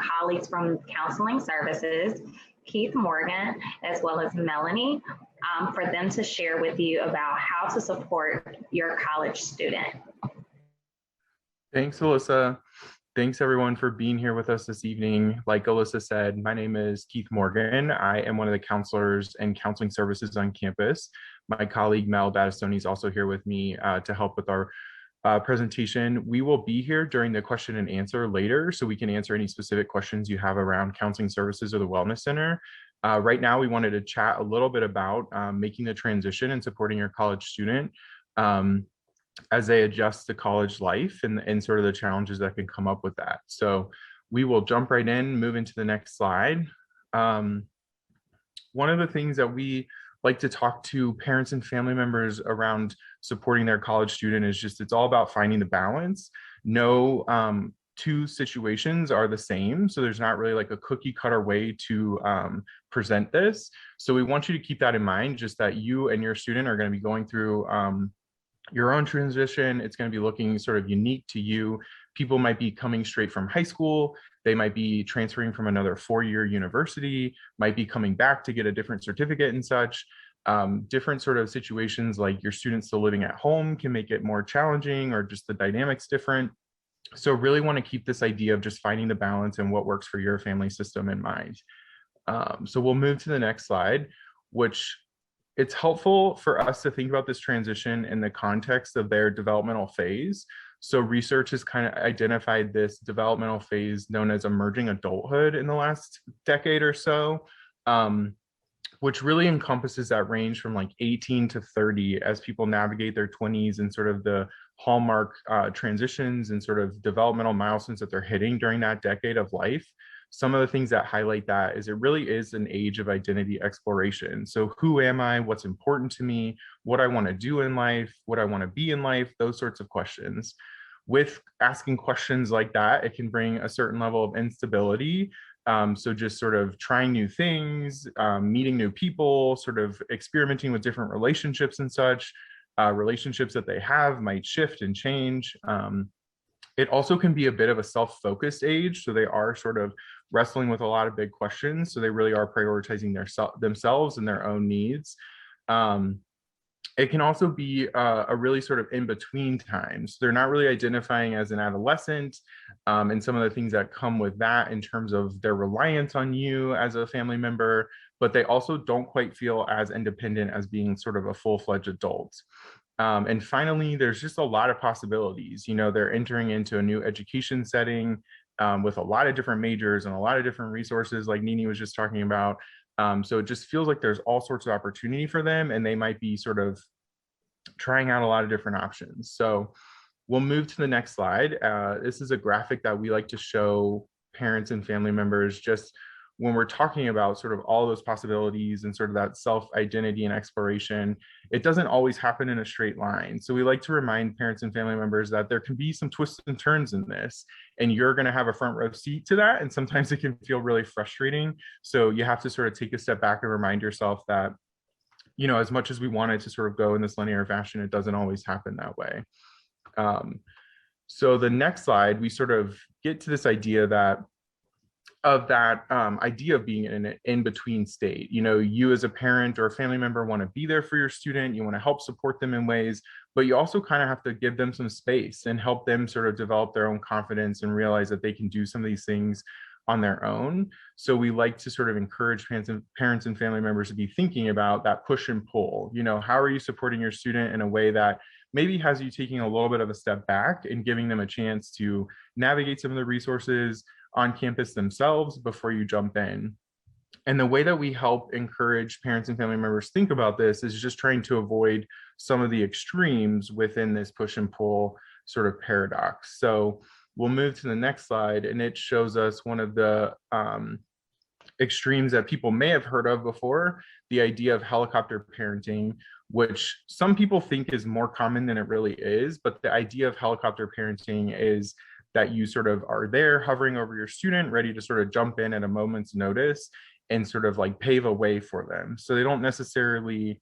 colleagues from Counseling Services, Keith Morgan, as well as Melanie, for them to share with you about how to support your college student. Thanks, Alyssa. Thanks everyone for being here with us this evening. Like Alyssa said, my name is Keith Morgan. I am one of the counselors and counseling services on campus. My colleague Mel Battistoni is also here with me to help with our presentation. We will be here during the question and answer later, so we can answer any specific questions you have around counseling services or the Wellness Center. Right now, we wanted to chat a little bit about making the transition and supporting your college student as they adjust to college life and sort of the challenges that can come up with that. So we will jump right in, move into the next slide. One of the things that we like to talk to parents and family members around supporting their college student is just, it's all about finding the balance. No two situations are the same. So there's not really like a cookie cutter way to present this. So we want you to keep that in mind, just that you and your student are going to be going through your own transition. It's going to be looking sort of unique to you. People might be coming straight from high school. They might be transferring from another four-year university, might be coming back to get a different certificate and such. Different sort of situations, like your students still living at home, can make it more challenging, or just the dynamics different. So really want to keep this idea of just finding the balance and what works for your family system in mind. So we'll move to the next slide, which it's helpful for us to think about this transition in the context of their developmental phase. So research has kind of identified this developmental phase known as emerging adulthood in the last decade or so, which really encompasses that range from like 18 to 30 as people navigate their 20s and sort of the hallmark transitions and sort of developmental milestones that they're hitting during that decade of life. Some of the things that highlight that is it really is an age of identity exploration. So who am I? What's important to me? What I want to do in life? What I want to be in life? Those sorts of questions. With asking questions like that, it can bring a certain level of instability. So just sort of trying new things, meeting new people, sort of experimenting with different relationships and such. Relationships that they have might shift and change. It also can be a bit of a self-focused age. So they are sort of wrestling with a lot of big questions. So they really are prioritizing themselves and their own needs. It can also be a really sort of in-between times. They're not really identifying as an adolescent, and some of the things that come with that in terms of their reliance on you as a family member, but they also don't quite feel as independent as being sort of a full-fledged adult. And finally, there's just a lot of possibilities. You know, they're entering into a new education setting with a lot of different majors and a lot of different resources, like Nini was just talking about. So it just feels like there's all sorts of opportunity for them, and they might be sort of trying out a lot of different options. So we'll move to the next slide. This is a graphic that we like to show parents and family members just when we're talking about sort of all those possibilities and sort of that self-identity and exploration. It doesn't always happen in a straight line. So we like to remind parents and family members that there can be some twists and turns in this, and you're going to have a front row seat to that. And sometimes it can feel really frustrating. So you have to sort of take a step back and remind yourself that, you know, as much as we want it to sort of go in this linear fashion, it doesn't always happen that way. So the next slide, we sort of get to this idea that idea of being in an in-between state. You know, you as a parent or a family member want to be there for your student, you want to help support them in ways, but you also kind of have to give them some space and help them sort of develop their own confidence and realize that they can do some of these things on their own. So we like to sort of encourage parents and family members to be thinking about that push and pull. You know, how are you supporting your student in a way that maybe has you taking a little bit of a step back and giving them a chance to navigate some of the resources on campus themselves before you jump in. And the way that we help encourage parents and family members think about this is just trying to avoid some of the extremes within this push and pull sort of paradox. So we'll move to the next slide, and it shows us one of the extremes that people may have heard of before, the idea of helicopter parenting, which some people think is more common than it really is. But the idea of helicopter parenting is that you sort of are there hovering over your student, ready to sort of jump in at a moment's notice and sort of like pave a way for them. So they don't necessarily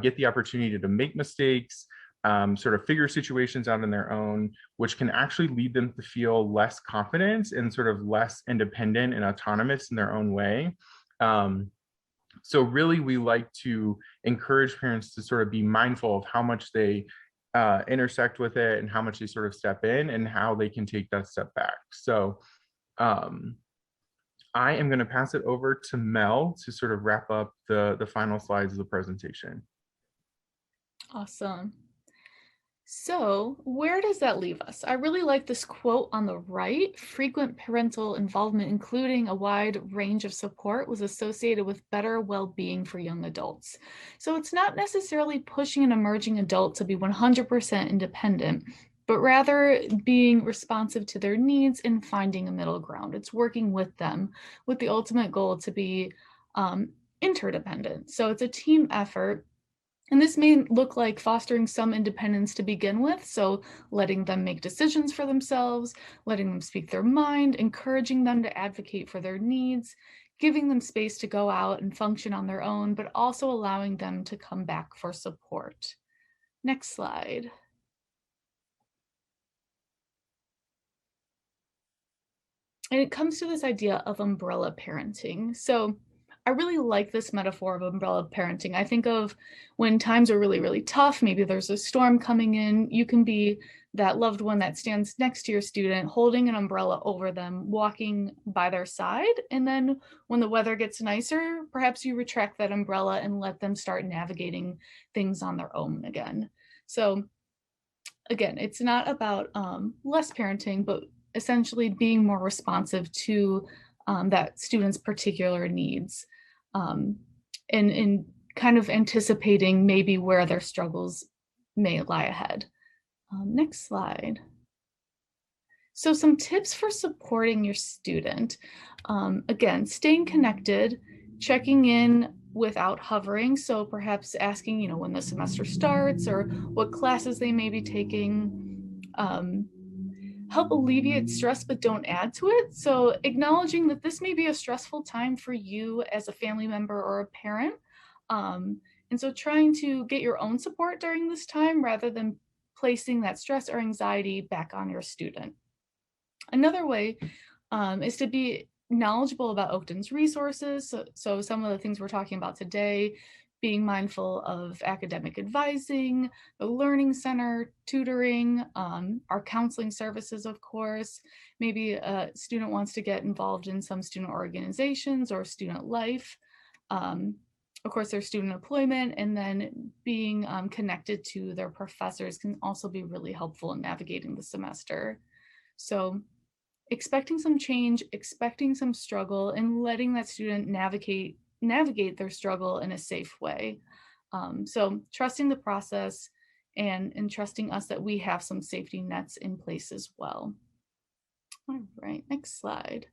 get the opportunity to make mistakes. sort of figure situations out on their own, which can actually lead them to feel less confident and sort of less independent and autonomous in their own way. So really, we like to encourage parents to sort of be mindful of how much they intersect with it and how much they sort of step in and how they can take that step back. So I am going to pass it over to Mel to sort of wrap up the final slides of the presentation. Awesome. So where does that leave us? I really like this quote on the right. Frequent parental involvement, including a wide range of support, was associated with better well-being for young adults. So it's not necessarily pushing an emerging adult to be 100% independent, but rather being responsive to their needs and finding a middle ground. It's working with them with the ultimate goal to be interdependent. So it's a team effort. And this may look like fostering some independence to begin with, so letting them make decisions for themselves, letting them speak their mind, encouraging them to advocate for their needs, giving them space to go out and function on their own, but also allowing them to come back for support. Next slide. And it comes to this idea of umbrella parenting. So I really like this metaphor of umbrella parenting. I think of when times are really, really tough, maybe there's a storm coming in, you can be that loved one that stands next to your student, holding an umbrella over them, walking by their side. And then when the weather gets nicer, perhaps you retract that umbrella and let them start navigating things on their own again. So again, it's not about less parenting, but essentially being more responsive to that student's particular needs, and kind of anticipating maybe where their struggles may lie ahead. Next slide. So some tips for supporting your student. Again, staying connected, checking in without hovering. So perhaps asking, when the semester starts or what classes they may be taking. Help alleviate stress, but don't add to it. So acknowledging that this may be a stressful time for you as a family member or a parent. And so trying to get your own support during this time rather than placing that stress or anxiety back on your student. Another way is to be knowledgeable about Oakton's resources. So some of the things we're talking about today, being mindful of academic advising, the Learning Center, tutoring, our counseling services, of course. Maybe a student wants to get involved in some student organizations or student life. Of course, their student employment, and then being connected to their professors can also be really helpful in navigating the semester. So expecting some change, expecting some struggle, and letting that student navigate their struggle in a safe way. So trusting the process and trusting us that we have some safety nets in place as well. All right, next slide.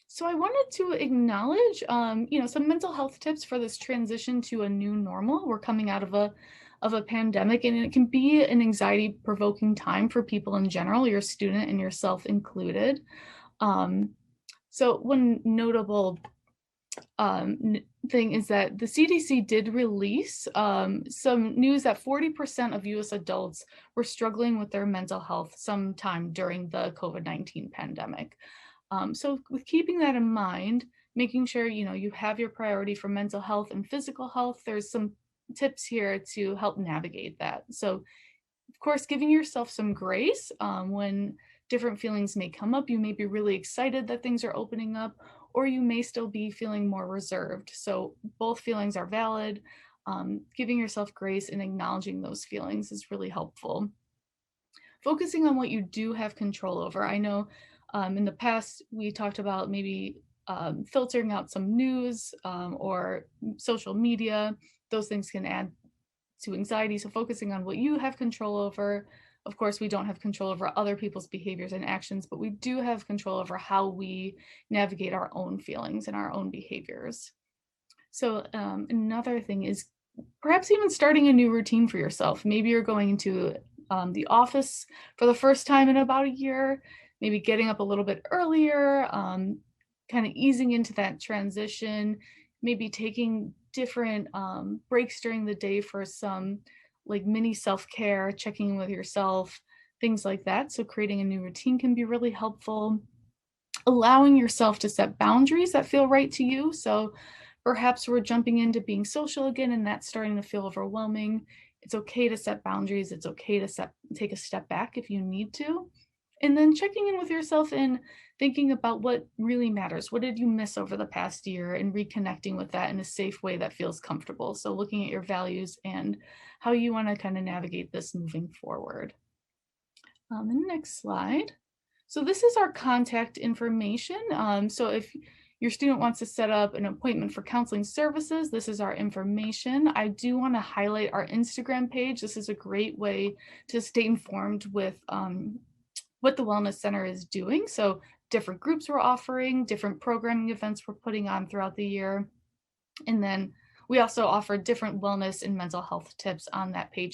So I wanted to acknowledge, some mental health tips for this transition to a new normal. We're coming out of a pandemic, and it can be an anxiety-provoking time for people in general, your student and yourself included. So one notable thing is that the CDC did release some news that 40% of US adults were struggling with their mental health sometime during the COVID-19 pandemic. So with keeping that in mind, making sure you have your priority for mental health and physical health, there's some tips here to help navigate that. So of course, giving yourself some grace when different feelings may come up. You may be really excited that things are opening up, or you may still be feeling more reserved. So both feelings are valid. Giving yourself grace and acknowledging those feelings is really helpful. Focusing on what you do have control over. I know in the past, we talked about maybe filtering out some news or social media. Those things can add to anxiety. So focusing on what you have control over. Of course, we don't have control over other people's behaviors and actions, but we do have control over how we navigate our own feelings and our own behaviors. So another thing is perhaps even starting a new routine for yourself. Maybe you're going into the office for the first time in about a year, maybe getting up a little bit earlier, kind of easing into that transition, maybe taking different breaks during the day for some like mini self-care, checking in with yourself, things like that. So creating a new routine can be really helpful. Allowing yourself to set boundaries that feel right to you. So perhaps we're jumping into being social again and that's starting to feel overwhelming. It's okay to set boundaries. It's okay to take a step back if you need to. And then checking in with yourself and thinking about what really matters. What did you miss over the past year, and reconnecting with that in a safe way that feels comfortable. So looking at your values and how you want to kind of navigate this moving forward. And the next slide. So this is our contact information. So if your student wants to set up an appointment for counseling services, this is our information. I do want to highlight our Instagram page. This is a great way to stay informed with what the Wellness Center is doing. So different groups we're offering, different programming events we're putting on throughout the year. And then we also offer different wellness and mental health tips on that page